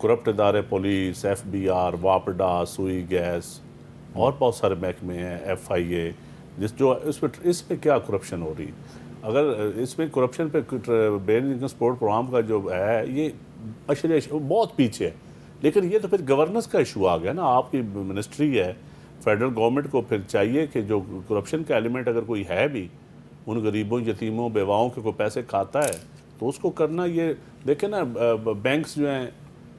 Corrupt ادارے police, FBR، واپڈا، سوئی gas اور بہت سارے محکمے ہیں، FIA، اس پہ کیا کرپشن ہو رہی؟ اگر اس میں کرپشن پہ بین انکم سپورٹ پروگرام کا جو ہے یہ بہت پیچھے ہے، لیکن یہ تو پھر گورننس کا ایشو آ گیا نا. آپ کی منسٹری ہے، فیڈرل گورنمنٹ کو پھر چاہیے کہ جو کرپشن کا ایلیمنٹ اگر کوئی ہے بھی، ان غریبوں، یتیموں، بیواؤں کے کوئی پیسے کھاتا ہے تو اس کو کرنا. یہ دیکھیں نا بینکس جو ہیں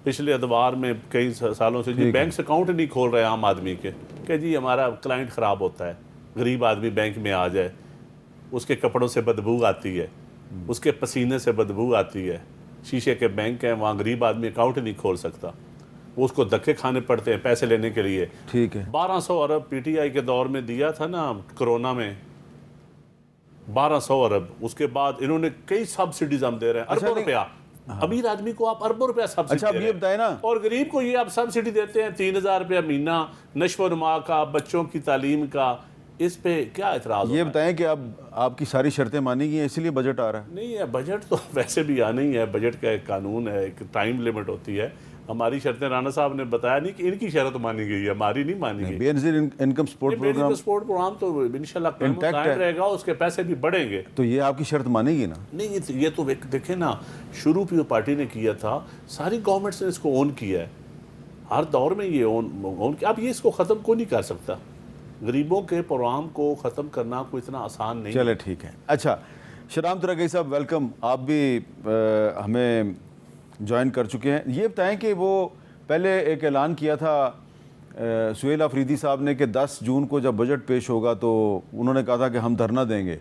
پچھلے ادوار میں کئی سالوں سے جی بینکس اکاؤنٹ نہیں کھول رہے عام آدمی کے کہ جی ہمارا کلائنٹ خراب ہوتا ہے. غریب آدمی بینک میں آ جائے، اس کے کپڑوں سے بدبو آتی ہے، اس کے پسینے سے بدبو آتی ہے. شیشے کے بینک ہیں، وہاں غریب آدمی اکاؤنٹ نہیں کھول سکتا، وہ اس کو دھکے کھانے پڑتے ہیں پیسے لینے کے لیے. ٹھیک ہے. 1200 ارب PTI کے دور میں دیا تھا نا کرونا میں، 1200 ارب. اس کے بعد انہوں نے کئی سبسڈیز ہم دے رہے ہیں، اربوں روپیہ. امیر آدمی کو آپ اربوں روپیہ سبسڈی دے رہے ہیں. یہ بتائیں نا، اور غریب کو یہ آپ سبسڈی دیتے ہیں 3000 روپیہ مہینہ نشو و نما کا، بچوں کی تعلیم کا. اس پہ کیا اعتراض؟ یہ بتائیں کہ اب آپ کی ساری شرطیں مانی گئی ہیں، اسی لیے بجٹ آ رہا ہے. نہیں ہے بجٹ تو ویسے بھی آنا ہی ہے. بجٹ کا ایک قانون ہے، ایک ٹائم لیمٹ ہوتی ہے. ہماری شرطیں رانا صاحب نے بتایا نہیں کہ ان کی شرط مانی گئی ہے، ہماری نہیں مانی گئی. بے نظیر انکم سپورٹ پروگرام تو انشاءاللہ قائم رہے گا، اس کے پیسے بھی بڑھیں گے. تو یہ آپ کی شرط مانے گی نا؟ نہیں، یہ تو دیکھیں نا، شروع بھی پارٹی نے کیا تھا، ساری گورنمنٹس نے اس کو اون کیا ہے. ہر دور میں یہ اون کیا. اب یہ اس کو ختم کو نہیں کر سکتا. غریبوں کے پروگرام کو ختم کرنا کوئی اتنا آسان نہیں. چلے ٹھیک ہے. اچھا شہرام ترگئی صاحب ویلکم، آپ بھی ہمیں جوائن کر چکے ہیں. یہ بتائیں کہ وہ پہلے ایک اعلان کیا تھا سہیل آفریدی صاحب نے کہ 10 جون کو جب بجٹ پیش ہوگا تو انہوں نے کہا تھا کہ ہم دھرنا دیں گے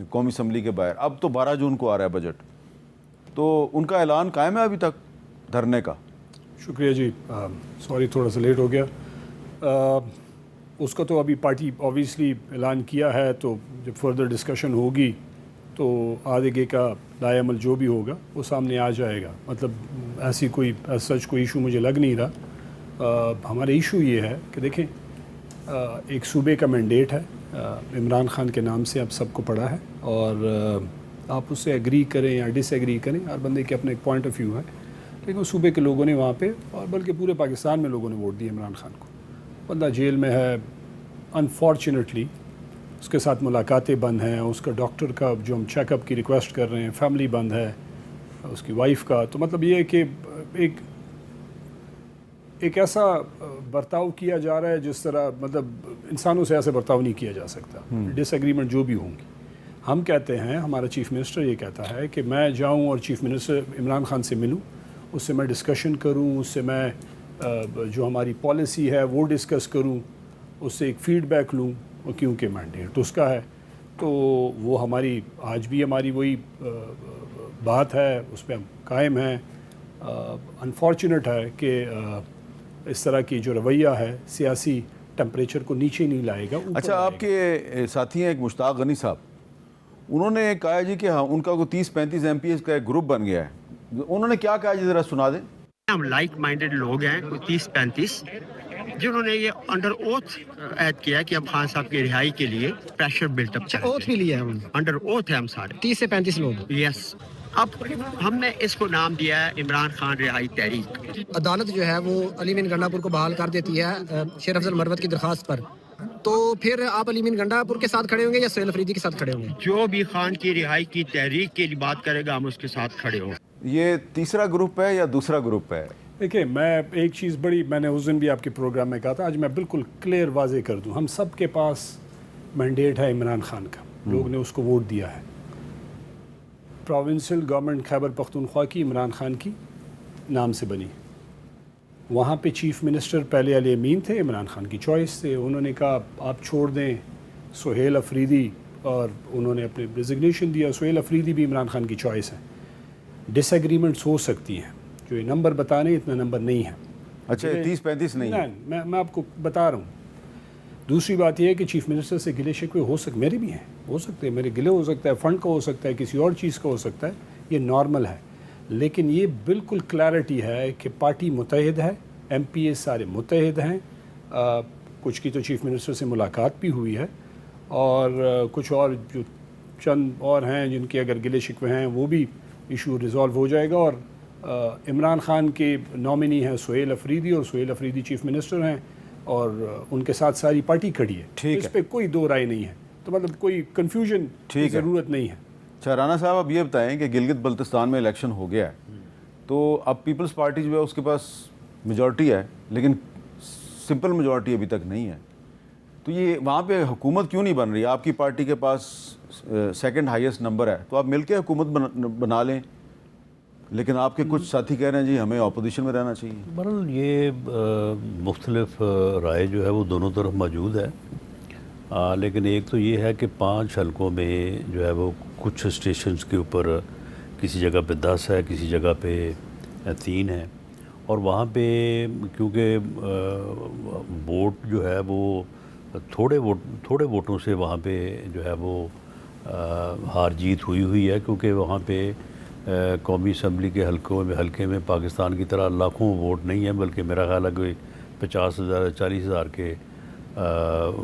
قومی اسمبلی کے باہر. اب تو 12 جون کو آ رہا ہے بجٹ، تو ان کا اعلان قائم ہے ابھی تک دھرنے کا؟ شکریہ جی، سوری تھوڑا سا لیٹ ہو گیا. اس کا تو ابھی پارٹی آبویسلی اعلان کیا ہے، تو جب فردر ڈسکشن ہوگی تو آگے کا لائے عمل جو بھی ہوگا وہ سامنے آ جائے گا. مطلب ایسی کوئی سچ کوئی ایشو مجھے لگ نہیں رہا. ہمارا ایشو یہ ہے کہ دیکھیں، ایک صوبے کا مینڈیٹ ہے، عمران خان کے نام سے اب سب کو پڑا ہے، اور آپ اس سے ایگری کریں یا ڈس ایگری کریں، ہر بندے کے اپنے ایک پوائنٹ آف ویو ہے. لیکن صوبے کے لوگوں نے وہاں پہ، اور بلکہ پورے پاکستان میں لوگوں نے ووٹ دیا عمران خان کو. بندہ جیل میں ہے، انفارچونیٹلی اس کے ساتھ ملاقاتیں بند ہیں، اس کا ڈاکٹر کا جو ہم چیک اپ کی ریکویسٹ کر رہے ہیں فیملی بند ہے، اس کی وائف کا. تو مطلب یہ ہے کہ ایک ایسا برتاؤ کیا جا رہا ہے جس طرح مطلب انسانوں سے ایسے برتاؤ نہیں کیا جا سکتا. ڈس ایگریمنٹ جو بھی ہوں گی، ہم کہتے ہیں، ہمارا چیف منسٹر یہ کہتا ہے کہ میں جاؤں اور چیف منسٹر عمران خان سے ملوں، اس سے میں ڈسکشن کروں، اس سے میں جو ہماری پالیسی ہے وہ ڈسکس کروں، اس سے ایک فیڈ بیک لوں، کیونکہ مینڈیٹ اس کا ہے. تو وہ ہماری آج بھی ہماری وہی بات ہے، اس پہ ہم قائم ہیں. انفارچونیٹ ہے کہ اس طرح کی جو رویہ ہے سیاسی ٹمپریچر کو نیچے نہیں لائے گا. اچھا، آپ کے ساتھی ہیں ایک مشتاق غنی صاحب، انہوں نے کہا جی کہ ہاں ان کا کوئی 30-35 MPs کا ایک گروپ بن گیا ہے. انہوں نے کیا کہا جی، ذرا سنا دیں. ہم لائک مائنڈڈ لوگ ہیں، کوئی 30-35 جنہوں نے یہ انڈر اوتھ عہد کیا کہ اب خان صاحب کی رہائی کے لیے پریشر بلٹ اپ چاہیے. اوتھ بھی لیا ہے انڈر اوتھ ہے ہم سارے 30 سے 35 لوگ. یس. اب ہم نے اس کو نام دیا ہے عمران خان رہائی تحریک. عدالت جو ہے وہ علی مین گنڈا پور کو بحال کر دیتی ہے شیر افضل مروت کی درخواست پر. تو پھر آپ علی مین گنڈا پور کے ساتھ کھڑے ہوں گے یا سہیل آفریدی کے ساتھ کھڑے ہوں گے؟ جو بھی خان کی رہائی کی تحریک کے لیے بات کرے گا ہم اس کے ساتھ کھڑے ہوں. یہ تیسرا گروپ ہے یا دوسرا گروپ ہے؟ دیکھیں، میں ایک چیز بڑی، میں نے اس دن بھی آپ کے پروگرام میں کہا تھا، آج میں بالکل کلیئر واضح کر دوں. ہم سب کے پاس مینڈیٹ ہے عمران خان کا، لوگ نے اس کو ووٹ دیا ہے. پروونشل گورنمنٹ خیبر پختونخوا کی عمران خان کی نام سے بنی. وہاں پہ چیف منسٹر پہلے علی امین تھے، عمران خان کی چوائس تھے. انہوں نے کہا آپ چھوڑ دیں سہیل آفریدی، اور انہوں نے اپنے ریزگنیشن دیا. سہیل آفریدی بھی عمران خان کی چوائس ہے. ڈس ایگریمنٹس ہو سکتی ہیں، جو یہ نمبر بتا رہے ہیں اتنا نمبر نہیں ہے. اچھا، 30-35 نہیں ہے. میں آپ کو بتا رہا ہوں. دوسری بات یہ ہے کہ چیف منسٹر سے گلے شکوے ہو سکتے، میرے بھی ہیں، ہو سکتے ہیں، میرے گلے ہو سکتا ہے، فنڈ کا ہو سکتا ہے، کسی اور چیز کا ہو سکتا ہے، یہ نارمل ہے. لیکن یہ بالکل کلیئرٹی ہے کہ پارٹی متحد ہے، MPs سارے متحد ہیں. کچھ کی تو چیف منسٹر سے ملاقات بھی ہوئی ہے، اور کچھ اور جو چند اور ہیں جن کے اگر گلے شکوے ہیں وہ بھی ایشو ریزالو ہو جائے گا. اور عمران خان کے نامنی ہیں سہیل افریدی، اور سہیل افریدی چیف منسٹر ہیں اور ان کے ساتھ ساری پارٹی کھڑی ہے. ٹھیک اس ہے. پہ کوئی دو رائے نہیں ہے، تو مطلب کوئی کنفیوژن کی ضرورت نہیں ہے. اچھا رانا صاحب اب یہ بتائیں کہ گلگت بلتستان میں الیکشن ہو گیا ہے، تو اب پیپلز پارٹی جو ہے اس کے پاس میجورٹی ہے لیکن سمپل میجورٹی ابھی تک نہیں ہے، تو یہ وہاں پہ حکومت کیوں نہیں بن رہی؟ آپ کی پارٹی کے پاس سیکنڈ ہائیسٹ نمبر ہے، تو آپ مل کے حکومت بنا لیں، لیکن آپ کے کچھ ساتھی کہہ رہے ہیں جی ہمیں اپوزیشن میں رہنا چاہیے. بہرحال یہ مختلف رائے جو ہے وہ دونوں طرف موجود ہے، لیکن ایک تو یہ ہے کہ 5 حلقوں میں جو ہے وہ کچھ اسٹیشنز کے اوپر کسی جگہ پہ 10 ہے، کسی جگہ پہ 3 ہے، اور وہاں پہ کیونکہ ووٹ جو ہے وہ تھوڑے ووٹوں سے وہاں پہ جو ہے وہ ہار جیت ہوئی ہے، کیونکہ وہاں پہ قومی اسمبلی کے حلقے میں پاکستان کی طرح لاکھوں ووٹ نہیں ہیں، بلکہ میرا خیال ہے کہ 50,000 40,000 کے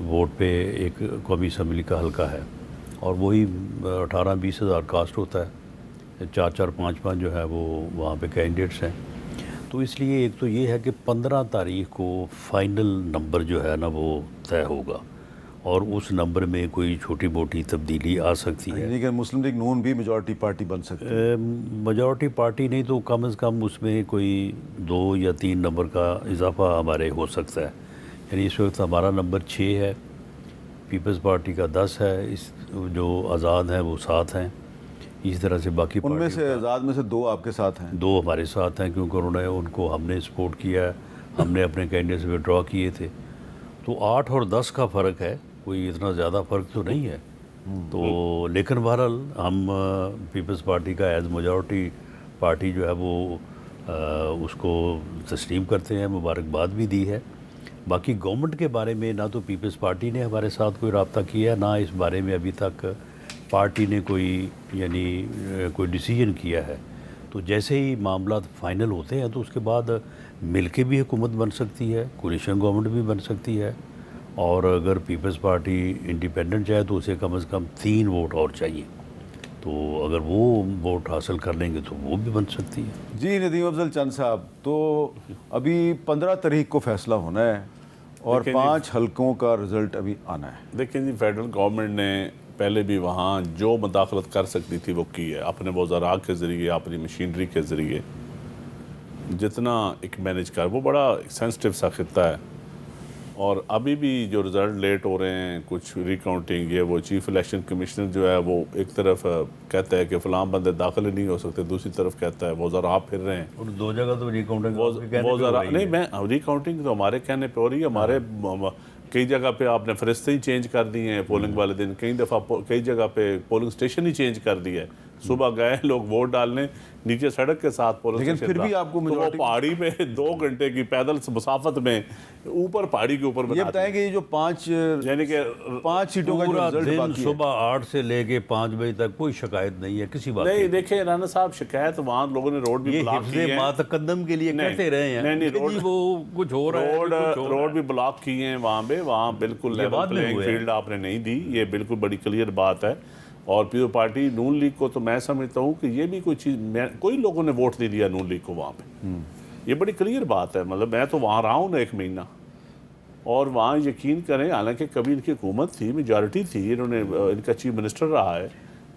ووٹ پہ ایک قومی اسمبلی کا حلقہ ہے، اور وہی 18-20 ہزار کاسٹ ہوتا ہے، 4-4 5-5 جو ہے وہ وہاں پہ کینڈیڈیٹس ہیں. تو اس لیے ایک تو یہ ہے کہ 15 تاریخ کو فائنل نمبر جو ہے نا وہ طے ہوگا، اور اس نمبر میں کوئی چھوٹی موٹی تبدیلی آ سکتی ہے. یعنی کہ مسلم لیگ نون بھی میجورٹی پارٹی بن سکتی ہے. میجورٹی پارٹی نہیں تو کم از کم اس میں کوئی 2 یا 3 نمبر کا اضافہ ہمارے ہو سکتا ہے. یعنی اس وقت ہمارا نمبر 6 ہے، پیپلز پارٹی کا 10 ہے، جو آزاد ہیں وہ 7 ہیں، اسی طرح سے باقی ان میں پارٹیوں سے کا آزاد میں سے 2 آپ کے ساتھ ہیں. 2 ہمارے ساتھ ہیں، کیونکہ ان کو ہم نے سپورٹ کیا ہے، ہم نے اپنے کینڈیڈیٹس وڈرا کیے تھے. تو 8 اور 10 کا فرق ہے، کوئی اتنا زیادہ فرق تو نہیں ہے. تو لیکن بہرحال ہم پیپلز پارٹی کا ایز میجورٹی پارٹی جو ہے وہ اس کو تسلیم کرتے ہیں، مبارکباد بھی دی ہے. باقی گورنمنٹ کے بارے میں نہ تو پیپلز پارٹی نے ہمارے ساتھ کوئی رابطہ کیا ہے، نہ اس بارے میں ابھی تک پارٹی نے کوئی ڈیسیجن کیا ہے. تو جیسے ہی معاملات فائنل ہوتے ہیں تو اس کے بعد مل کے بھی حکومت بن سکتی ہے، کولیشن گورنمنٹ بھی بن سکتی ہے، اور اگر پیپلز پارٹی انڈیپینڈنٹ چاہے تو اسے کم از کم 3 ووٹ اور چاہیے. تو اگر وہ ووٹ حاصل کر لیں گے تو وہ بھی بن سکتی ہے. جی ندیم افضل چند صاحب، تو ابھی 15 تاریخ کو فیصلہ ہونا ہے اور 5 حلقوں کا رزلٹ ابھی آنا ہے. دیکھیں جی، فیڈرل گورنمنٹ نے پہلے بھی وہاں جو مداخلت کر سکتی تھی وہ کی ہے، اپنے وزراء کے ذریعے، اپنی مشینری کے ذریعے جتنا ایک مینیج کر. وہ بڑا سینسٹیو سا خطہ ہے، اور ابھی بھی جو رزلٹ لیٹ ہو رہے ہیں، کچھ ریکاؤنٹنگ، یہ وہ چیف الیکشن کمشنر جو ہے وہ ایک طرف کہتا ہے کہ فلاں بندے داخل ہی نہیں ہو سکتے، دوسری طرف کہتا ہے وزراء پھر رہے ہیں. اور 2 جگہ تو ریکاؤنٹنگ وزراء نہیں، میں ریکاؤنٹنگ تو ہمارے کہنے پہ ہو رہی ہے. ہمارے کئی جگہ پہ آپ نے فرشتے ہی چینج کر دی ہیں پولنگ والے دن، کئی جگہ پہ پولنگ سٹیشن ہی چینج کر دی ہے. صبح گئے لوگ ووٹ ڈالنے، نیچے سڑک کے ساتھ پولنگ لیکن سٹیشن پھر بھی آپ کو تو وہ پہاڑی پہ 2 گھنٹے کی پیدل مسافت میں اوپر پہاڑی کے اوپر یہ بتائیں کہ یہ جو 5 یعنی کہ 5 سیٹوں کا جو پورا رزلٹ دن باقی ہے، صبح 8 سے لے کے 5 بجے تک کوئی شکایت نہیں ہے کسی بات نہیں. کی. دیکھیں رانا صاحب، شکایت وہاں لوگوں نے روڈ بھی یہ بلاک حفظ کی ہیں، ما تقدم کے لیے کہتے رہے ہیں، نہیں، کہ جی وہ کچھ ہو رہا ہے، روڈ بھی بلاک کی ہیں وہاں بالکل لیول پلینگ فیلڈ آپ نے نہیں دی. یہ بالکل بڑی کلیئر بات ہے. اور پیو پارٹی نون لیگ کو تو میں سمجھتا ہوں کہ یہ بھی کوئی چیز، کوئی لوگوں نے ووٹ دے دیا نون لیگ کو وہاں پہ. یہ بڑی کلیئر بات ہے. مطلب میں تو وہاں رہا ہوں نا 1 مہینہ، اور وہاں یقین کریں، حالانکہ کبھی ان کی حکومت تھی، میجورٹی تھی، انہوں نے ان کا چیف منسٹر رہا ہے،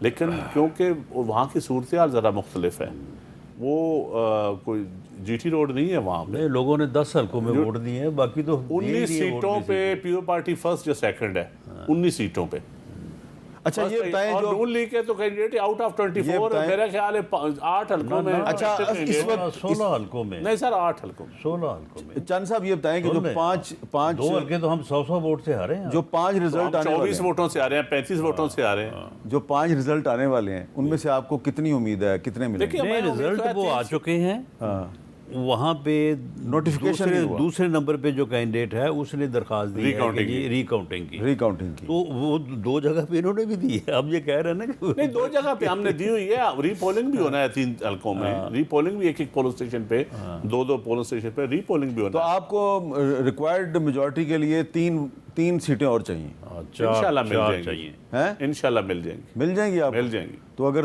لیکن کیونکہ وہاں کی صورتحال ذرا مختلف ہے. وہ کوئی جی ٹی روڈ نہیں ہے وہاں پہ. لوگوں نے 10 حلقوں میں ووٹ دیے ہیں، باقی تو 19 سیٹوں پہ پیو پارٹی فرسٹ یا سیکنڈ ہے، 19 سیٹوں پہ. اچھا یہ بتائیں اور جو نون لیگ کے تو کینڈیڈیٹ آؤٹ آف 24 میرا خیال ہے 8 حلقوں میں. اچھا اس وقت 16 حلقوں میں، نہیں سر، 8 حلقوں میں. 16 حلقوں میں چند صاحب یہ بتائیں کہ جو 5 2 حلقے تو ہم 100 ووٹ سے ہارے ہیں. جو 5 رزلٹ آنے والے 24 ووٹوں سے آ رہے ہیں، 35 ووٹوں سے آ رہے ہیں. جو 5 رزلٹ آنے والے ہیں ان میں سے آپ کو کتنی امید ہے، کتنے ملیں گے؟ نہیں، رزلٹ وہ آ چکے ہیں. وہاں پہ نوٹیفیکیشن دوسرے نمبر پہ جو کینڈیڈیٹ ہے اس نے درخواست دی ہے ریکاؤنٹنگ کی، تو وہ 2 جگہ پہ انہوں نے بھی دی ہے. اب یہ کہہ رہے ہیں نا کہ نہیں، 2 جگہ پہ ہم نے دی ہوئی ہے. ری پولنگ بھی ہونا ہے 3 حلقوں میں. ری پولنگ بھی ایک پولنگ اسٹیشن پہ، 2 پولنگ اسٹیشن پہ ری پولنگ بھی ہونا تو ہے. آپ کو ریکوائرڈ میجورٹی کے لیے 3 سیٹیں اور چاہیے. انشاءاللہ مل جائیں گی. ہیں انشاءاللہ مل جائیں گی. مل جائیں گی آپ؟ مل جائیں گی. تو اگر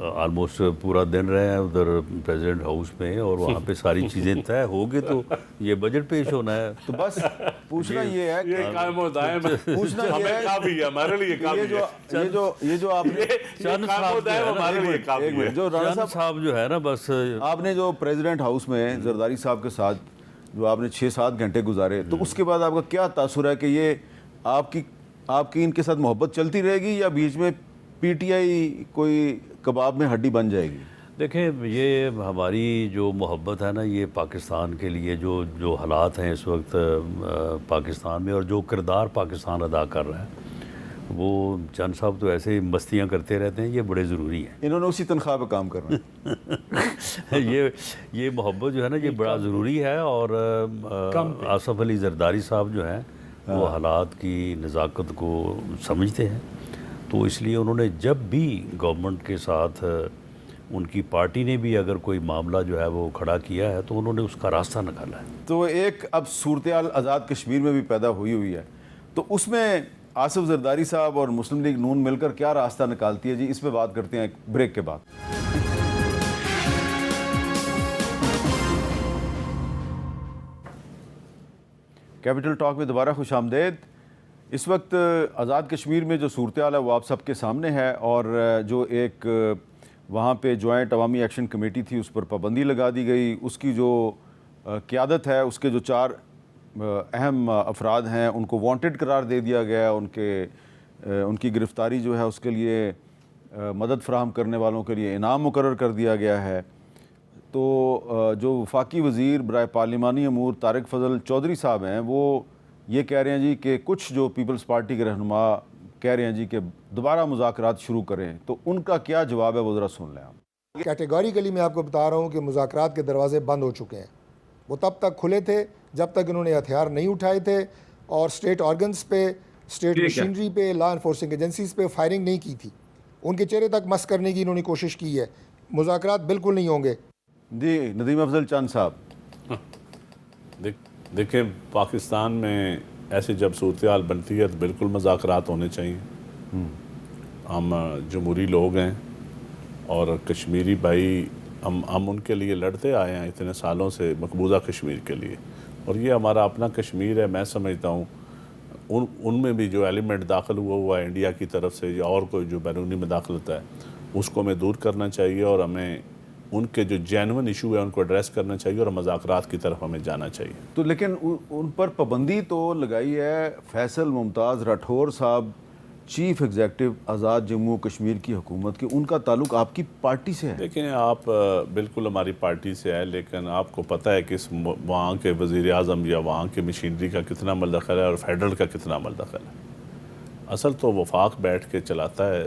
آلموسٹ پورا دن رہے ہیں ادھر پریزیڈنٹ ہاؤس میں، اور وہاں پہ ساری چیزیں طے ہو گئی تو یہ بجٹ پیش ہونا ہے. تو بس پوچھنا یہ ہے کہ یہ قائم و دائم پوچھنا یہ ہمیں ہے کافی ہے، ہمارے لیے کافی ہے. یہ جو آپ نے چند قائم و دائم ہمارے لیے کافی ایک ہے. منٹ، جو رانا چند صاحب جو ہے نا بس آپ نے جو پریزیڈنٹ ہاؤس میں زرداری صاحب کے ساتھ جو آپ نے 6-7 گھنٹے گزارے، تو اس کے بعد آپ کا کیا تاثر ہے کہ یہ آپ کی ان کے ساتھ محبت چلتی رہے گی یا بیچ میں پی ٹی آئی کوئی کباب میں ہڈی بن جائے گی؟ دیکھیں یہ ہماری جو محبت ہے نا، یہ پاکستان کے لیے جو حالات ہیں اس وقت پاکستان میں، اور جو کردار پاکستان ادا کر رہا ہے، وہ چند صاحب تو ایسے ہی مستیاں کرتے رہتے ہیں، یہ بڑے ضروری ہیں. انہوں نے اسی تنخواہ پہ کام کرنا ہے. یہ محبت جو ہے نا یہ بڑا ضروری ہے. اور آصف علی زرداری صاحب جو ہیں وہ حالات کی نزاکت کو سمجھتے ہیں، تو اس لیے انہوں نے جب بھی گورنمنٹ کے ساتھ ان کی پارٹی نے بھی اگر کوئی معاملہ جو ہے وہ کھڑا کیا ہے تو انہوں نے اس کا راستہ نکالا ہے. تو ایک اب صورتحال آزاد کشمیر میں بھی پیدا ہوئی ہے، تو اس میں آصف زرداری صاحب اور مسلم لیگ نون مل کر کیا راستہ نکالتی ہے؟ جی اس پہ بات کرتے ہیں ایک بریک کے بعد. کیپٹل ٹاک میں دوبارہ خوش آمدید. اس وقت آزاد کشمیر میں جو صورتحال ہے وہ آپ سب کے سامنے ہے، اور جو ایک وہاں پہ جوائنٹ عوامی ایکشن کمیٹی تھی اس پر پابندی لگا دی گئی. اس کی جو قیادت ہے، اس کے جو 4 اہم افراد ہیں ان کو وانٹڈ قرار دے دیا گیا. ان کی گرفتاری جو ہے اس کے لیے مدد فراہم کرنے والوں کے لیے انعام مقرر کر دیا گیا ہے. تو جو وفاقی وزیر برائے پارلیمانی امور طارق فضل چودھری صاحب ہیں، وہ یہ کہہ رہے ہیں جی کہ کچھ جو پیپلز پارٹی کے رہنما کہہ رہے ہیں جی کہ دوبارہ مذاکرات شروع کریں. تو ان کا کیا جواب ہے وہ ذرا سن لیں آپ. کیٹیگوریکلی میں آپ کو بتا رہا ہوں کہ مذاکرات کے دروازے بند ہو چکے ہیں. وہ تب تک کھلے تھے جب تک انہوں نے ہتھیار نہیں اٹھائے تھے اور اسٹیٹ آرگنز پہ، اسٹیٹ مشینری پہ، لا انفورسنگ ایجنسیز پہ فائرنگ نہیں کی تھی. ان کے چہرے تک مس کرنے کی انہوں نے کوشش کی ہے. مذاکرات بالکل نہیں ہوں گے. جی ندیم افضل چاند صاحب. دیکھیں پاکستان میں ایسی جب صورتحال بنتی ہے تو بالکل مذاکرات ہونے چاہیے. ہم جمہوری لوگ ہیں اور کشمیری بھائی ہم ان کے لیے لڑتے آئے ہیں اتنے سالوں سے، مقبوضہ کشمیر کے لیے، اور یہ ہمارا اپنا کشمیر ہے. میں سمجھتا ہوں ان میں بھی جو ایلیمنٹ داخل ہوا ہے انڈیا کی طرف سے یا اور کوئی جو بیرونی مداخلت ہے اس کو ہمیں دور کرنا چاہیے، اور ہمیں ان کے جو جینون ایشو ہے ان کو ایڈریس کرنا چاہیے اور مذاکرات کی طرف ہمیں جانا چاہیے. تو لیکن ان پر پابندی تو لگائی ہے فیصل ممتاز راٹھور صاحب، چیف ایگزیکٹو آزاد جموں کشمیر کی حکومت کی. ان کا تعلق آپ کی پارٹی سے ہے؟ دیکھیں آپ بالکل ہماری پارٹی سے ہے، لیکن آپ کو پتہ ہے کہ وہاں کے وزیر اعظم یا وہاں کے مشینری کا کتنا مدخل ہے اور فیڈرل کا کتنا مدخل ہے. اصل تو وفاق بیٹھ کے چلاتا ہے.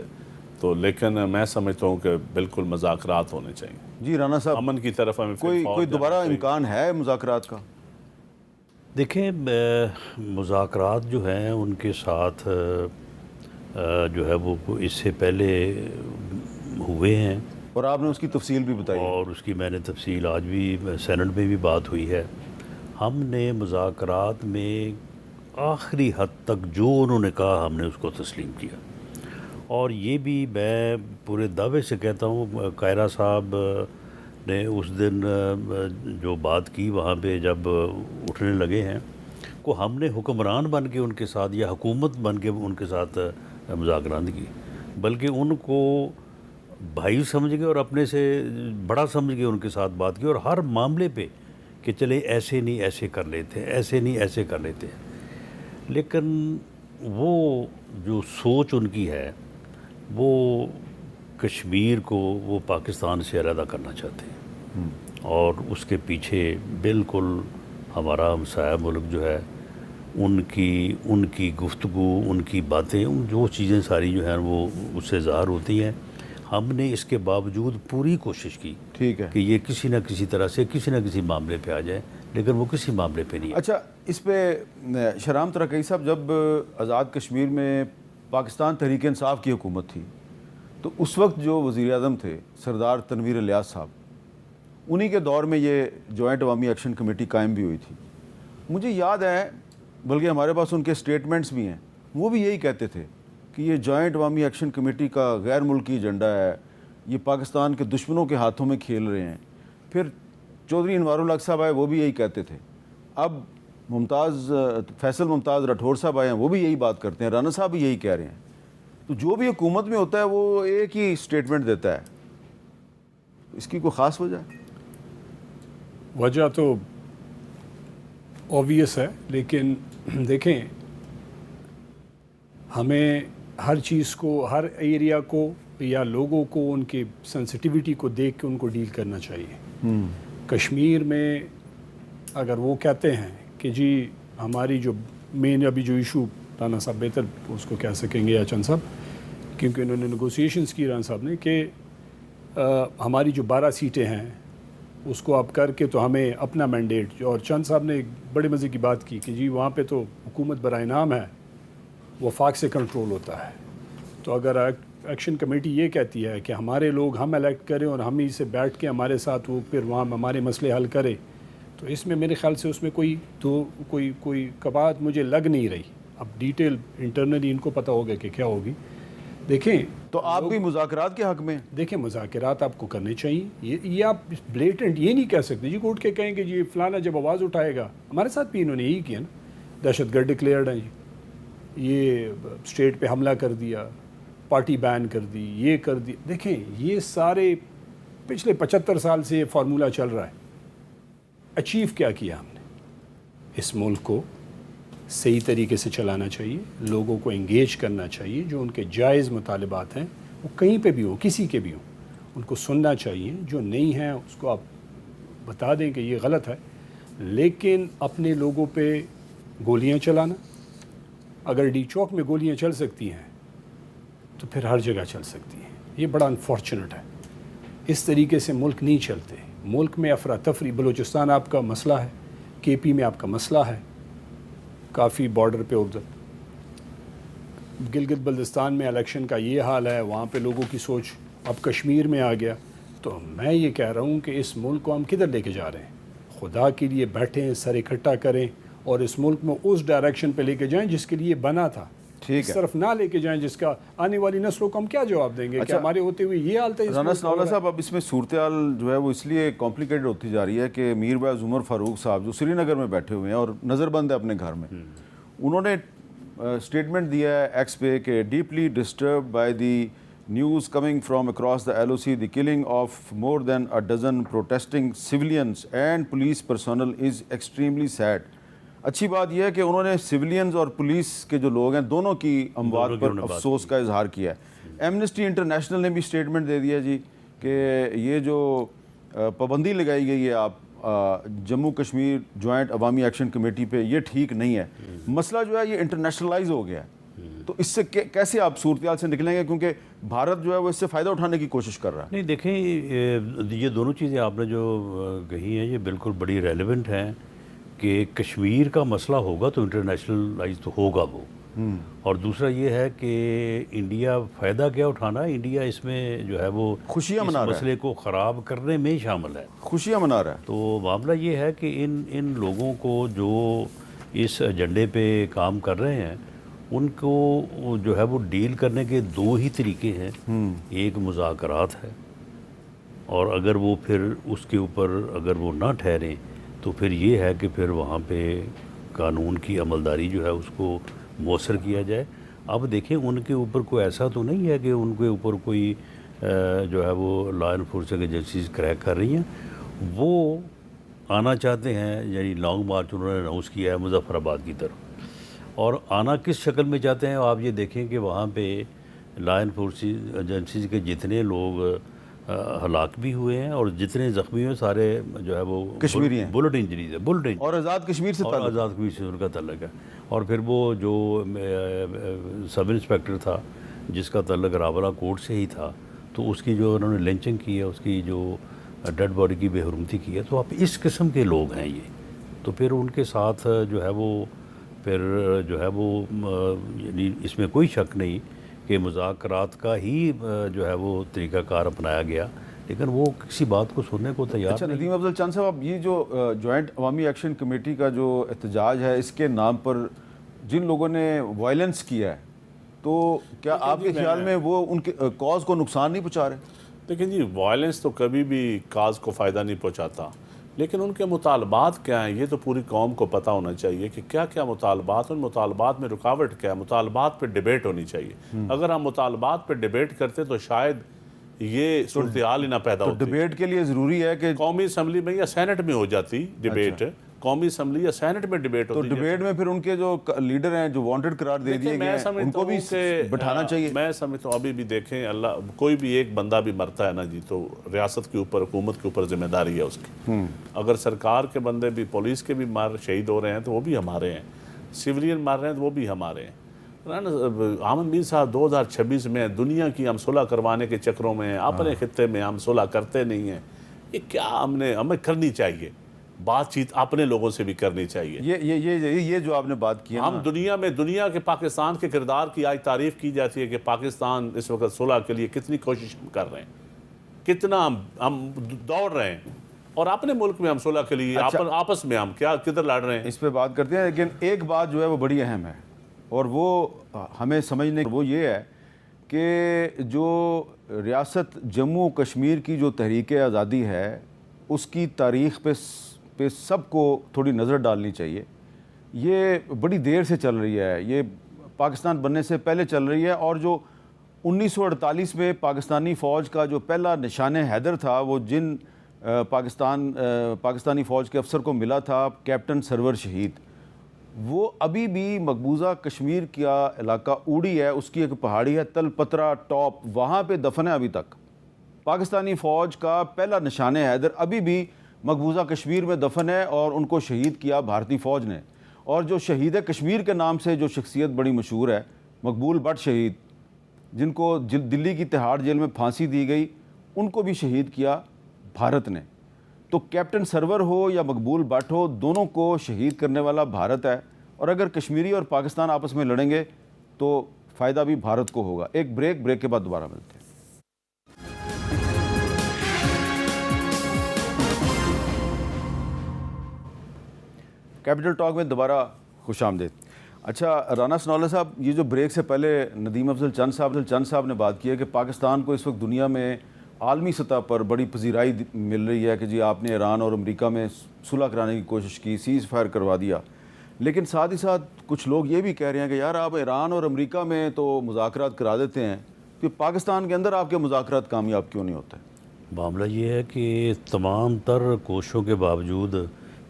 تو لیکن میں سمجھتا ہوں کہ بالکل مذاکرات ہونے چاہیے. جی رانا صاحب، امن کی طرف ہمیں کوئی دوبارہ امکان ہے مذاکرات کا؟ دیکھیں مذاکرات جو ہیں ان کے ساتھ جو ہے وہ اس سے پہلے ہوئے ہیں، اور آپ نے اس کی تفصیل بھی بتائی، اور اس کی میں نے تفصیل آج بھی سینٹ میں بھی بات ہوئی ہے. ہم نے مذاکرات میں آخری حد تک جو انہوں نے کہا ہم نے اس کو تسلیم کیا. اور یہ بھی میں پورے دعوے سے کہتا ہوں، قائرہ صاحب نے اس دن جو بات کی وہاں پہ جب اٹھنے لگے ہیں، کو ہم نے حکمران بن کے ان کے ساتھ یا حکومت بن کے ان کے ساتھ مذاکرات نہیں کی، بلکہ ان کو بھائی سمجھ گئے اور اپنے سے بڑا سمجھ کے ان کے ساتھ بات کی، اور ہر معاملے پہ کہ چلے ایسے نہیں ایسے کر لیتے، ایسے نہیں ایسے کر لیتے. لیکن وہ جو سوچ ان کی ہے وہ کشمیر کو وہ پاکستان سے علیحدہ کرنا چاہتے ہیں، اور اس کے پیچھے بالکل ہمارا ہمسایہ ملک جو ہے ان کی گفتگو، ان کی باتیں، جو چیزیں ساری جو ہیں وہ اس سے ظاہر ہوتی ہیں. ہم نے اس کے باوجود پوری کوشش کی ٹھیک ہے کہ یہ کسی نہ کسی طرح سے کسی نہ کسی معاملے پہ آ جائے، لیکن وہ کسی معاملے پہ نہیں. اچھا، اس پہ شہرام ترکی صاحب، جب آزاد کشمیر میں پاکستان تحریک انصاف کی حکومت تھی تو اس وقت جو وزیر اعظم تھے سردار تنویر الیاس صاحب، انہی کے دور میں یہ جوائنٹ عوامی ایکشن کمیٹی قائم بھی ہوئی تھی. مجھے یاد ہے، بلکہ ہمارے پاس ان کے سٹیٹمنٹس بھی ہیں، وہ بھی یہی کہتے تھے کہ یہ جوائنٹ عوامی ایکشن کمیٹی کا غیر ملکی ایجنڈا ہے، یہ پاکستان کے دشمنوں کے ہاتھوں میں کھیل رہے ہیں. پھر چودھری انوار الحق صاحب آئے, وہ بھی یہی کہتے تھے. اب فیصل ممتاز رٹھور صاحب آئے ہیں, وہ بھی یہی بات کرتے ہیں. رانا صاحب بھی یہی کہہ رہے ہیں. تو جو بھی حکومت میں ہوتا ہے وہ ایک ہی سٹیٹمنٹ دیتا ہے. اس کی کوئی خاص وجہ ہے؟ وجہ تو اوبویس ہے, لیکن دیکھیں ہمیں ہر چیز کو, ہر ایریا کو یا لوگوں کو ان کی سینسٹیوٹی کو دیکھ کے ان کو ڈیل کرنا چاہیے. کشمیر میں اگر وہ کہتے ہیں کہ جی ہماری جو مین ابھی جو ایشو, رانا صاحب بہتر اس کو کہہ سکیں گے یا چند صاحب, کیونکہ انہوں نے نیگوسیشنز کی رانا صاحب نے, کہ ہماری جو 12 سیٹیں ہیں اس کو آپ کر کے تو ہمیں اپنا مینڈیٹ, اور چند صاحب نے ایک بڑے مزے کی بات کی کہ جی وہاں پہ تو حکومت برائے نام ہے, وفاق سے کنٹرول ہوتا ہے. تو اگر ایکشن کمیٹی یہ کہتی ہے کہ ہمارے لوگ ہم الیکٹ کریں اور ہم ہی سے بیٹھ کے ہمارے ساتھ وہ پھر وہاں ہمارے مسئلے حل کرے, تو اس میں میرے خیال سے اس میں کوئی قباحت مجھے لگ نہیں رہی. اب ڈیٹیل انٹرنلی ان کو پتہ ہوگا کہ کیا ہوگی. دیکھیں تو آپ بھی مذاکرات کے حق میں؟ دیکھیں مذاکرات آپ کو کرنے چاہیے. یہ آپ بلیٹنٹ یہ نہیں کہہ سکتے جی اٹھ کے کہیں کہ جی فلانا جب آواز اٹھائے گا, ہمارے ساتھ بھی انہوں نے یہی کیا نا, دہشت گرد ڈکلیئرڈ ہیں جی, یہ اسٹیٹ پہ حملہ کر دیا, پارٹی بین کر دی, یہ کر دی. دیکھیں یہ سارے پچھلے 75 سال سے یہ فارمولہ چل رہا ہے. اچیو کیا کیا ہم نے؟ اس ملک کو صحیح طریقے سے چلانا چاہیے, لوگوں کو انگیج کرنا چاہیے, جو ان کے جائز مطالبات ہیں وہ کہیں پہ بھی ہو, کسی کے بھی ہوں, ان کو سننا چاہیے. جو نہیں ہیں اس کو آپ بتا دیں کہ یہ غلط ہے. لیکن اپنے لوگوں پہ گولیاں چلانا, اگر ڈی چوک میں گولیاں چل سکتی ہیں تو پھر ہر جگہ چل سکتی ہیں. یہ بڑا انفارچونیٹ ہے. اس طریقے سے ملک نہیں چلتے. ملک میں افراتفری, بلوچستان آپ کا مسئلہ ہے, کے پی میں آپ کا مسئلہ ہے, کافی بارڈر پہ ادھر گلگت بلتستان میں الیکشن کا یہ حال ہے, وہاں پہ لوگوں کی سوچ اب کشمیر میں آ گیا. تو میں یہ کہہ رہا ہوں کہ اس ملک کو ہم کدھر لے کے جا رہے ہیں؟ خدا کے لیے بیٹھیں, سر اکٹھا کریں اور اس ملک میں اس ڈائریکشن پہ لے کے جائیں جس کے لیے بنا تھا. اس طرف نہ لے کے جائیں جس کا آنے والی نسلوں کو ہم کیا جواب دیں گے کہ ہمارے ہوتے ہوئے یہ حالت ہے. رانا ثناءاللہ صاحب, اب اس میں صورتحال جو ہے وہ اس لیے کمپلیکیٹڈ ہوتی جا رہی ہے کہ میر باز عمر فاروق صاحب جو سری نگر میں بیٹھے ہوئے ہیں اور نظر بند ہے اپنے گھر میں, انہوں نے اسٹیٹمنٹ دیا ہے ایکس پہ کہ deeply disturbed by the news coming from across the L O C, the killing of more than a dozen protesting civilians and police personnel is extremely sad. اچھی بات یہ ہے کہ انہوں نے سولینز اور پولیس کے جو لوگ ہیں دونوں کی اموات پر افسوس کا اظہار کیا ہے. ایمنسٹی انٹرنیشنل نے بھی اسٹیٹمنٹ دے دیا جی کہ یہ جو پابندی لگائی گئی ہے آپ جموں کشمیر جوائنٹ عوامی ایکشن کمیٹی پہ, یہ ٹھیک نہیں ہے. مسئلہ جو ہے یہ انٹرنیشنلائز ہو گیا ہے. تو اس سے کیسے آپ صورتحال سے نکلیں گے, کیونکہ بھارت جو ہے وہ اس سے فائدہ اٹھانے کی کوشش کر رہا ہے؟ نہیں دیکھیں, یہ دونوں چیزیں آپ نے جو کہی ہیں یہ بالکل بڑی ریلیونٹ ہیں کہ کشمیر کا مسئلہ ہوگا تو انٹرنیشنلائز تو ہوگا وہ, اور دوسرا یہ ہے کہ انڈیا فائدہ کیا اٹھانا ہے, انڈیا اس میں جو ہے وہ خوشیاں منا رہا ہے, مسئلے کو خراب کرنے میں شامل ہے, خوشیاں منا رہا ہے. تو معاملہ یہ ہے کہ ان لوگوں کو جو اس ایجنڈے پہ کام کر رہے ہیں ان کو جو ہے وہ ڈیل کرنے کے دو ہی طریقے ہیں. ایک مذاکرات ہے, اور اگر وہ پھر اس کے اوپر اگر وہ نہ ٹھہریں تو پھر یہ ہے کہ پھر وہاں پہ قانون کی عملداری جو ہے اس کو مؤثر کیا جائے. اب دیکھیں ان کے اوپر کوئی ایسا تو نہیں ہے کہ ان کے اوپر کوئی جو ہے وہ لا انفورسنگ ایجنسیز کریک کر رہی ہیں. وہ آنا چاہتے ہیں, یعنی لانگ مارچ انہوں نے اناؤنس کیا ہے مظفر آباد کی طرف, اور آنا کس شکل میں چاہتے ہیں آپ یہ دیکھیں کہ وہاں پہ لا انفورسنگ ایجنسیز کے جتنے لوگ ہلاک بھی ہوئے ہیں اور جتنے زخمی ہوئے سارے جو ہے وہ کشمیری ہیں, بلٹ انجریز ہے, بلٹ انجری, اور آزاد کشمیر سے تعلق, آزاد کشمیر سے ان کا تعلق ہے. اور پھر وہ جو سب انسپیکٹر تھا جس کا تعلق راولا کوٹ سے ہی تھا, تو اس کی جو انہوں نے لنچنگ کی ہے, اس کی جو ڈیڈ باڈی کی بے حرمتی کی ہے. تو آپ اس قسم کے لوگ ہیں یہ, تو پھر ان کے ساتھ جو ہے وہ پھر جو ہے وہ یعنی اس میں کوئی شک نہیں کہ مذاکرات کا ہی جو ہے وہ طریقہ کار اپنایا گیا, لیکن وہ کسی بات کو سننے کو تیار اچھا ندیم افضل چند صاحب, یہ جو جوائنٹ عوامی ایکشن کمیٹی کا جو احتجاج ہے, اس کے نام پر جن لوگوں نے وائلنس کیا ہے, تو کیا آپ کے خیال میں وہ ان کے کاز کو نقصان نہیں پہنچا رہے؟ لیکن جی وائلنس تو کبھی بھی کاز کو فائدہ نہیں پہنچاتا، لیکن ان کے مطالبات کیا ہیں یہ تو پوری قوم کو پتہ ہونا چاہیے کہ کیا کیا مطالبات، ان مطالبات میں رکاوٹ کیا ہے، مطالبات پہ ڈیبیٹ ہونی چاہیے۔ اگر ہم مطالبات پہ ڈیبیٹ کرتے تو شاید یہ صورتحال ہی نہ پیدا ہوتی۔ ڈیبیٹ کے لیے ضروری ہے کہ قومی اسمبلی میں یا سینٹ میں ہو جاتی ڈیبیٹ، قومی اسمبلی یا سینٹ میں ڈیبیٹ تو ہوتی۔ ڈیبیٹ میں پھر ان کے جو لیڈر ہیں جو وانٹڈ قرار دے دیے گئے ہیں ان کو بھی بٹھانا چاہیے۔ میں سمجھتا ہوں ابھی بھی دیکھیں، اللہ کوئی بھی ایک بندہ بھی مرتا ہے نا جی تو ریاست کے اوپر، حکومت کے اوپر ذمہ داری ہے اس کی۔ اگر سرکار کے بندے بھی، پولیس کے بھی شہید ہو رہے ہیں تو وہ بھی ہمارے ہیں، سویلین مار رہے ہیں تو وہ بھی ہمارے ہیں۔ احمد میر صاحب 2026 میں دنیا کی ہم صلح کروانے کے چکروں میں ہیں، اپنے خطے میں ہم صلح کرتے نہیں ہیں۔ یہ کیا ہمیں کرنی چاہیے، بات چیت اپنے لوگوں سے بھی کرنی چاہیے۔ یہ جو آپ نے بات کی ہے ہم دنیا کے پاکستان کے کردار کی آج تعریف کی جاتی ہے کہ پاکستان اس وقت صلح کے لیے کتنی کوشش ہم کر رہے ہیں، کتنا ہم دوڑ رہے ہیں، اور اپنے ملک میں ہم صلح کے لیے آپس میں ہم کدھر لڑ رہے ہیں۔ اس پہ بات کرتے ہیں، لیکن ایک بات جو ہے وہ بڑی اہم ہے اور وہ ہمیں سمجھنے وہ یہ ہے کہ جو ریاست جموں و کشمیر کی جو تحریک آزادی ہے اس کی تاریخ پہ سب کو تھوڑی نظر ڈالنی چاہیے۔ یہ بڑی دیر سے چل رہی ہے، یہ پاکستان بننے سے پہلے چل رہی ہے، اور جو 1948 میں پاکستانی فوج کا جو پہلا نشان حیدر تھا، وہ جن پاکستانی فوج کے افسر کو ملا تھا کیپٹن سرور شہید، وہ ابھی بھی مقبوضہ کشمیر کا علاقہ اوڑی ہے، اس کی ایک پہاڑی ہے تل پترا ٹاپ، وہاں پہ دفن ہے ابھی تک۔ پاکستانی فوج کا پہلا نشان حیدر ابھی بھی مقبوضہ کشمیر میں دفن ہے، اور ان کو شہید کیا بھارتی فوج نے۔ اور جو شہید کشمیر کے نام سے جو شخصیت بڑی مشہور ہے، مقبول بٹ شہید، جن کو دلی کی تہاڑ جیل میں پھانسی دی گئی، ان کو بھی شہید کیا بھارت نے۔ تو کیپٹن سرور ہو یا مقبول بٹ ہو، دونوں کو شہید کرنے والا بھارت ہے، اور اگر کشمیری اور پاکستان آپس میں لڑیں گے تو فائدہ بھی بھارت کو ہوگا۔ ایک بریک کے بعد دوبارہ ملتے ہیں۔ کیپٹل ٹاک میں دوبارہ خوش آمدید۔ اچھا رانا سنولا صاحب، یہ جو بریک سے پہلے ندیم افضل چند صاحب نے بات کی ہے کہ پاکستان کو اس وقت دنیا میں عالمی سطح پر بڑی پذیرائی مل رہی ہے کہ جی آپ نے ایران اور امریکہ میں صلح کرانے کی کوشش کی، سیز فائر کروا دیا، لیکن ساتھ ہی ساتھ کچھ لوگ یہ بھی کہہ رہے ہیں کہ یار آپ ایران اور امریکہ میں تو مذاکرات کرا دیتے ہیں، کہ پاکستان کے اندر آپ کے مذاکرات کامیاب کیوں نہیں ہوتے؟ معاملہ یہ ہے کہ تمام تر کوششوں کے باوجود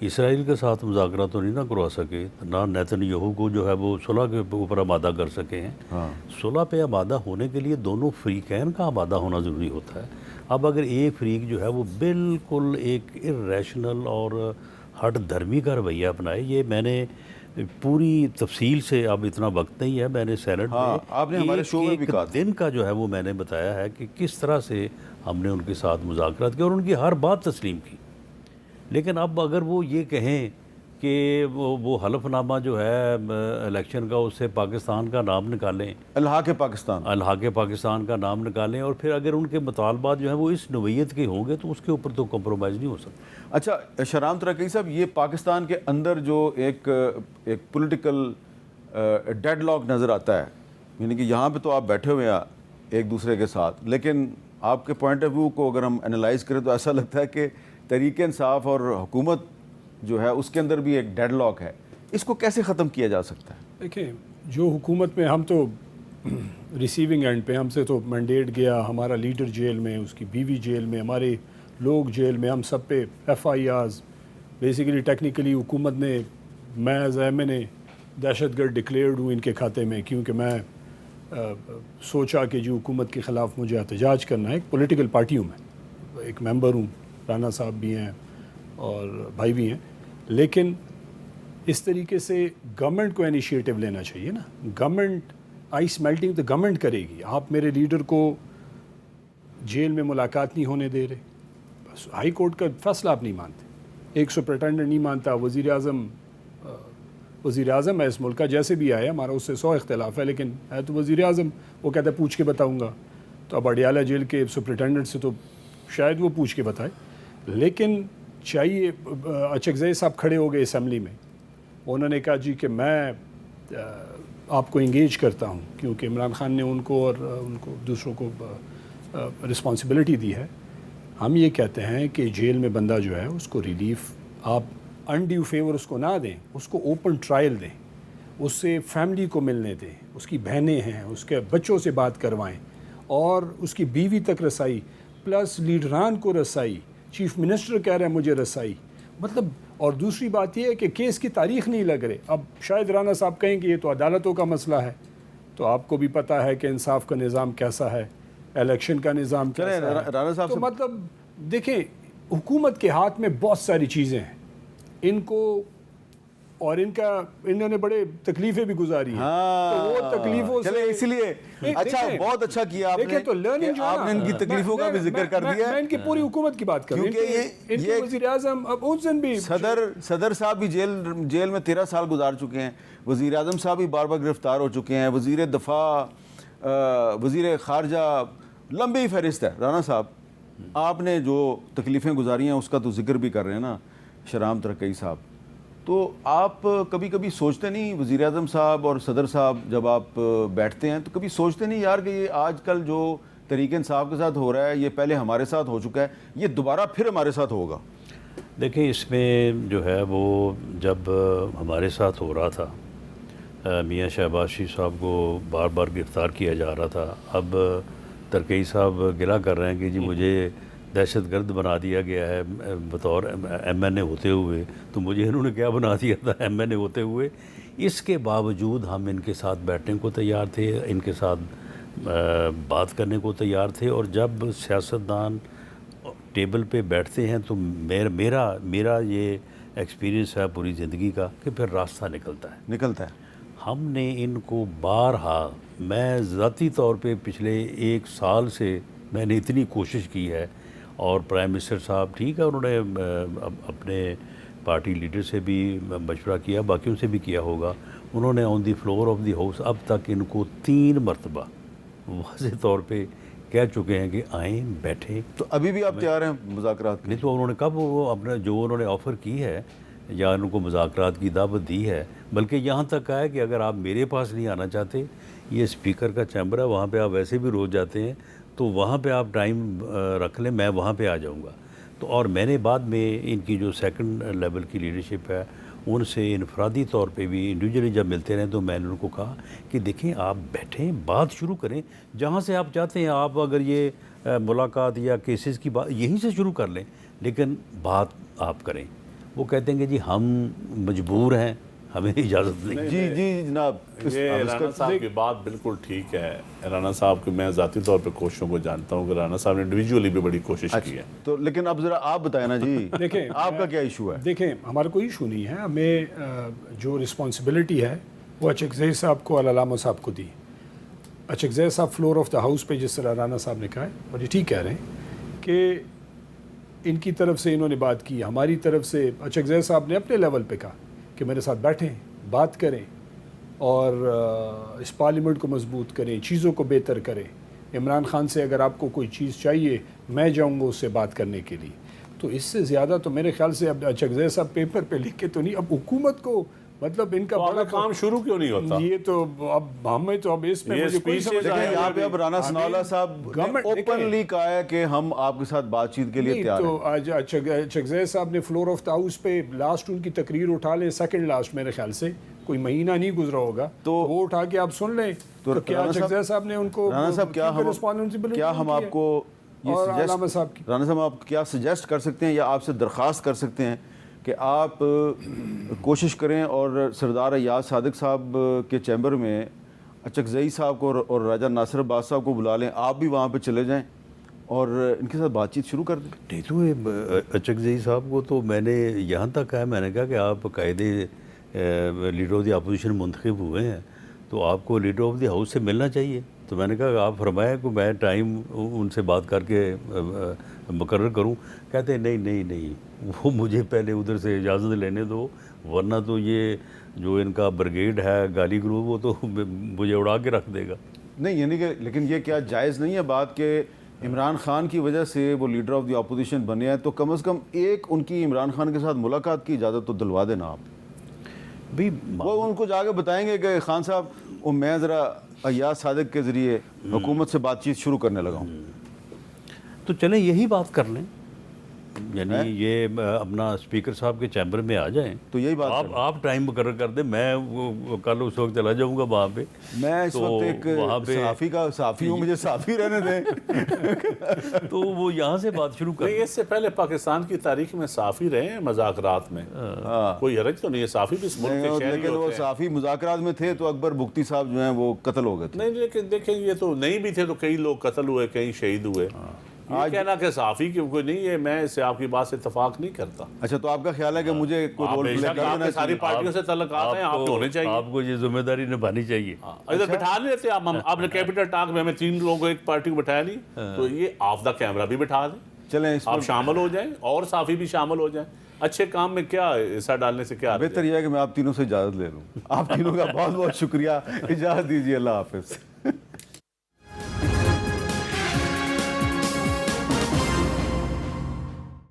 اسرائیل کے ساتھ مذاکرات تو نہیں نہ کروا سکے، نہ نیتن یہو کو جو ہے وہ صلح کے اوپر آمادہ کر سکے ہیں۔ صلح پہ آمادہ ہونے کے لیے دونوں فریقین کا آمادہ ہونا ضروری ہوتا ہے۔ اب اگر ایک فریق جو ہے وہ بالکل ایک ارریشنل اور ہٹ دھرمی کا رویہ اپنائے، یہ میں نے پوری تفصیل سے، اب اتنا وقت نہیں ہے، میں نے سینٹ میں آپ نے ہمارے شو میں بھی کہا دن کا جو ہے وہ میں نے بتایا ہے کہ کس طرح سے ہم نے ان کے ساتھ مذاکرات کی اور ان کی ہر بات تسلیم کی۔ لیکن اب اگر وہ یہ کہیں کہ وہ حلف نامہ جو ہے الیکشن کا، اس سے پاکستان کا نام نکالیں، الحاق پاکستان کا نام نکالیں، اور پھر اگر ان کے مطالبات جو ہیں وہ اس نوعیت کے ہوں گے تو اس کے اوپر تو کمپرومائز نہیں ہو سکتا۔ اچھا شہرام ترکی صاحب، یہ پاکستان کے اندر جو ایک پولیٹیکل ڈیڈ لاک نظر آتا ہے، یعنی کہ یہاں پہ تو آپ بیٹھے ہوئے ہیں ایک دوسرے کے ساتھ، لیکن آپ کے پوائنٹ آف ویو کو اگر ہم انالائز کریں تو ایسا لگتا ہے کہ تحریک انصاف اور حکومت جو ہے اس کے اندر بھی ایک ڈیڈ لاک ہے۔ اس کو کیسے ختم کیا جا سکتا ہے؟ دیکھیں، جو حکومت میں ہم تو ریسیونگ اینڈ پہ، ہم سے تو مینڈیٹ گیا، ہمارا لیڈر جیل میں، اس کی بیوی جیل میں، ہمارے لوگ جیل میں، ہم سب پہ FIRs، بیسیکلی ٹیکنیکلی حکومت نے، میں ایز ایم نے دہشت گرد ڈکلیئرڈ ہوں ان کے کھاتے میں، کیونکہ میں سوچا کہ جو حکومت کے خلاف مجھے احتجاج کرنا ہے، ایک پولیٹیکل پارٹی ہوں، میں ایک ممبر ہوں، رانا صاحب بھی ہیں اور بھائی بھی ہیں، لیکن اس طریقے سے گورنمنٹ کو انیشیٹو لینا چاہیے نا۔ گورنمنٹ آئس میلٹنگ تو گورنمنٹ کرے گی۔ آپ میرے لیڈر کو جیل میں ملاقات نہیں ہونے دے رہے، بس ہائی کورٹ کا فیصلہ آپ نہیں مانتے، ایک سپرنٹینڈنٹ نہیں مانتا، وزیر اعظم ہے اس ملک کا، جیسے بھی آیا، ہمارا اس سے 100 اختلاف ہے، لیکن ہے تو وزیر اعظم، وہ کہتا ہے پوچھ کے بتاؤں گا۔ تو اب اڈیالہ جیل کے سپرنٹینڈنٹ سے تو شاید وہ پوچھ کے بتائے، لیکن چاہیے۔ اچکزئی صاحب کھڑے ہو گئے اسمبلی میں، انہوں نے کہا جی کہ میں آپ کو انگیج کرتا ہوں، کیونکہ عمران خان نے ان کو اور ان کو دوسروں کو رسپانسبلٹی دی ہے. ہم یہ کہتے ہیں کہ جیل میں بندہ جو ہے اس کو ریلیف آپ انڈیو فیور اس کو نہ دیں, اس کو اوپن ٹرائل دیں, اس سے فیملی کو ملنے دیں, اس کی بہنیں ہیں اس کے بچوں سے بات کروائیں, اور اس کی بیوی تک رسائی, پلس لیڈران کو رسائی, چیف منسٹر کہہ رہے ہیں مجھے رسائی, مطلب. اور دوسری بات یہ ہے کہ کیس کی تاریخ نہیں لگ رہے. اب شاید رانا صاحب کہیں کہ یہ تو عدالتوں کا مسئلہ ہے, تو آپ کو بھی پتہ ہے کہ انصاف کا نظام کیسا ہے, الیکشن کا نظام کیسا ہے. رانا صاحب تو مطلب دیکھیں حکومت کے ہاتھ میں بہت ساری چیزیں ہیں, ان کو اور انہوں نے بڑے تکلیفیں بھی گزاری ہیں. تو وہ تکلیفوں سے اس لیے اچھا, بہت اچھا کیا آپ نے تو لرننگ جو آپ نے ان کی تکلیفوں کا بھی ذکر کر دیا. میں ان کی پوری حکومت کی بات کر رہا ہوں, کیونکہ ان کے وزیر اعظم اب اس دن بھی صدر صاحب بھی جیل میں 13 سال گزار چکے ہیں, وزیر اعظم صاحب بھی بار بار گرفتار ہو چکے ہیں, وزیر دفاع, وزیر خارجہ, لمبی فہرست ہے. رانا صاحب آپ نے جو تکلیفیں گزاری ہیں اس کا تو ذکر بھی کر رہے ہیں نا شہرام ترکئی صاحب, تو آپ کبھی کبھی سوچتے نہیں, وزیر اعظم صاحب اور صدر صاحب جب آپ بیٹھتے ہیں تو کبھی سوچتے نہیں یار کہ یہ آج کل جو تحریک انصاف کے ساتھ ہو رہا ہے یہ پہلے ہمارے ساتھ ہو چکا ہے, یہ دوبارہ پھر ہمارے ساتھ ہوگا؟ دیکھیں اس میں جو ہے وہ جب ہمارے ساتھ ہو رہا تھا, میاں شہباز شریف صاحب کو بار بار گرفتار کیا جا رہا تھا. اب ترکئی صاحب گلہ کر رہے ہیں کہ جی مجھے دہشت گرد بنا دیا گیا ہے بطور ایم این اے ہوتے ہوئے, تو مجھے انہوں نے کیا بنا دیا تھا ایم این اے ہوتے ہوئے. اس کے باوجود ہم ان کے ساتھ بیٹھنے کو تیار تھے, ان کے ساتھ بات کرنے کو تیار تھے. اور جب سیاستدان ٹیبل پہ بیٹھتے ہیں تو میرا یہ ایکسپیرینس ہے پوری زندگی کا کہ پھر راستہ نکلتا ہے. ہم نے ان کو بارہا, میں ذاتی طور پہ پچھلے 1 سال سے میں نے اتنی کوشش کی ہے, اور پرائم منسٹر صاحب ٹھیک ہے انہوں نے اپنے پارٹی لیڈر سے بھی مشورہ کیا, باقیوں سے بھی کیا ہوگا, انہوں نے آن دی فلور آف دی ہاؤس اب تک ان کو 3 مرتبہ واضح طور پہ کہہ چکے ہیں کہ آئیں بیٹھیں. تو ابھی بھی آپ تیار ہیں مذاکرات کے؟ نہیں تو انہوں نے کب وہ اپنا جو انہوں نے آفر کی ہے یا ان کو مذاکرات کی دعوت دی ہے, بلکہ یہاں تک آیا کہ اگر آپ میرے پاس نہیں آنا چاہتے, یہ اسپیکر کا چیمبر ہے وہاں پہ آپ ویسے بھی روز جاتے ہیں, تو وہاں پہ آپ ٹائم رکھ لیں, میں وہاں پہ آ جاؤں گا. تو اور میں نے بعد میں ان کی جو سیکنڈ لیول کی لیڈرشپ ہے ان سے انفرادی طور پہ بھی انڈیویجولی جب ملتے رہیں تو میں نے ان کو کہا کہ دیکھیں آپ بیٹھیں, بات شروع کریں جہاں سے آپ چاہتے ہیں. آپ اگر یہ ملاقات یا کیسز کی بات یہیں سے شروع کر لیں, لیکن بات آپ کریں. وہ کہتے ہیں کہ جی ہم مجبور ہیں, ہمیں اجازت نہیں. جی جناب, یہ رانا صاحب کی بات بالکل ٹھیک ہے. رانا صاحب کی میں ذاتی طور پہ کوششوں کو جانتا ہوں کہ رانا صاحب نے انڈیویجولی بھی بڑی کوشش کی ہے. تو لیکن اب ذرا آپ بتائیں نا جی, دیکھیں آپ کا کیا ایشو ہے؟ دیکھیں ہمارا کوئی ایشو نہیں ہے, ہمیں جو رسپانسبلٹی ہے وہ اچکزئی صاحب کو علامہ صاحب کو دی. اچکزئی صاحب فلور آف دا ہاؤس پہ جس طرح رانا صاحب نے کہا ہے, اور یہ ٹھیک کہہ رہے ہیں کہ ان کی طرف سے انہوں نے بات کی, ہماری طرف سے اچکزئی صاحب نے اپنے لیول پہ کہا کہ میرے ساتھ بیٹھیں, بات کریں اور اس پارلیمنٹ کو مضبوط کریں, چیزوں کو بہتر کریں. عمران خان سے اگر آپ کو کوئی چیز چاہیے میں جاؤں گا اس سے بات کرنے کے لیے. تو اس سے زیادہ تو میرے خیال سے اب اچکزئی صاحب پیپر پہ لکھ کے تو نہیں, اب حکومت کو مطلب ان کا بڑا کام شروع کیوں نہیں ہوتا؟ یہ تو اب ہمیں تو اب اس میں مجھے کوئی سمجھ لیکن یہاں پہ اب رانا ثناءاللہ صاحب نے اوپنلی کہا ہے کہ ہم آپ کے ساتھ بات چیت کے لیے تیار ہیں. تو آج اچکزئی صاحب نے فلور آف دا ہاؤس پہ لاسٹ ان کی تقریر اٹھا لیں, سیکنڈ لاسٹ میرے خیال سے کوئی مہینہ نہیں گزرا ہوگا, تو وہ اٹھا کے آپ سن لیں. تو کیا اچکزئی صاحب نے ان کو رانا صاحب کیا ہم آپ کو رانا صاحب آپ کیا سجیسٹ کر سکتے ہیں یا آپ سے درخواست کر سکتے ہیں کہ آپ کوشش کریں اور سردار ایاز صادق صاحب کے چیمبر میں اچکزئی صاحب کو اور راجہ ناصر عباس صاحب کو بلا لیں, آپ بھی وہاں پہ چلے جائیں اور ان کے ساتھ بات چیت شروع کر دیں؟ نہیں تو اچکزئی صاحب کو تو میں نے یہاں تک کہا, میں نے کہا کہ آپ Quaid-e leader of the opposition منتخب ہوئے ہیں تو آپ کو لیڈر آف دی ہاؤس سے ملنا چاہیے. تو میں نے کہا کہ آپ فرمائیں کہ میں ٹائم ان سے بات کر کے مقرر کروں. کہتے ہیں نہیں وہ مجھے پہلے ادھر سے اجازت لینے دو, ورنہ تو یہ جو ان کا بریگیڈ ہے گالی گروپ وہ تو مجھے اڑا کے رکھ دے گا. نہیں یعنی کہ لیکن یہ کیا جائز نہیں ہے بات کہ عمران خان کی وجہ سے وہ لیڈر آف دی اپوزیشن بنے ہیں, تو کم از کم ایک ان کی عمران خان کے ساتھ ملاقات کی اجازت تو دلوا دینا آپ. بھی وہ ان کو جا کے بتائیں گے کہ خان صاحب میں ذرا ایاز صادق کے ذریعے حکومت سے بات چیت شروع کرنے لگا ہوں. تو چلیں یہی بات کر لیں، یعنی یہ اپنا اسپیکر صاحب کے چیمبر میں آ جائیں، تو یہی بات آپ ٹائم مقرر کر دیں، میں وہ کل اس وقت چلا جاؤں گا وہاں پہ. میں اس وقت ایک صحافی ہوں، مجھے صحافی رہنے دیں. تو وہ یہاں سے بات شروع کر. نہیں، اس سے پہلے پاکستان کی تاریخ میں صحافی رہے ہیں مذاکرات میں، کوئی حرج تو نہیں ہے، صحافی بھی اس ملک کے شہری لیکن وہ ہوتے ہیں. صحافی مذاکرات میں تھے تو اکبر بگٹی صاحب جو ہیں وہ قتل ہو گئے تھے. نہیں لیکن دیکھیں یہ تو نہیں بھی تھے تو کئی لوگ قتل ہوئے، کئی شہید ہوئے. یہ کہنا کہ صحافی کی کوئی نہیں ہے، میں اس سے آپ کی بات سے اتفاق نہیں کرتا. اچھا، تو آپ کا خیال ہے کہ مجھے کوئی رول پلے کرنا آپ کے ساری پارٹیوں سے تعلقات ہیں، آپ کے ہونے چاہیے. آپ کو یہ ذمہ داری نبھانی چاہیے. ادھر بٹھا لیتے آپ نے کیپٹل ٹاک میں ہمیں 3 لوگوں کو ایک پارٹی کو بٹھایا نہیں، تو یہ آف دا کیمرہ بھی بٹھا دیں، چلیں اس آپ شامل ہو جائیں اور صحافی بھی شامل ہو جائیں. اچھے کام میں کیا حصہ ڈالنے سے کیا بہتر یہ ہے کہ میں آپ تینوں سے اجازت لے لوں. آپ تینوں کا بہت بہت شکریہ، اجازت دیجیے، اللہ حافظ.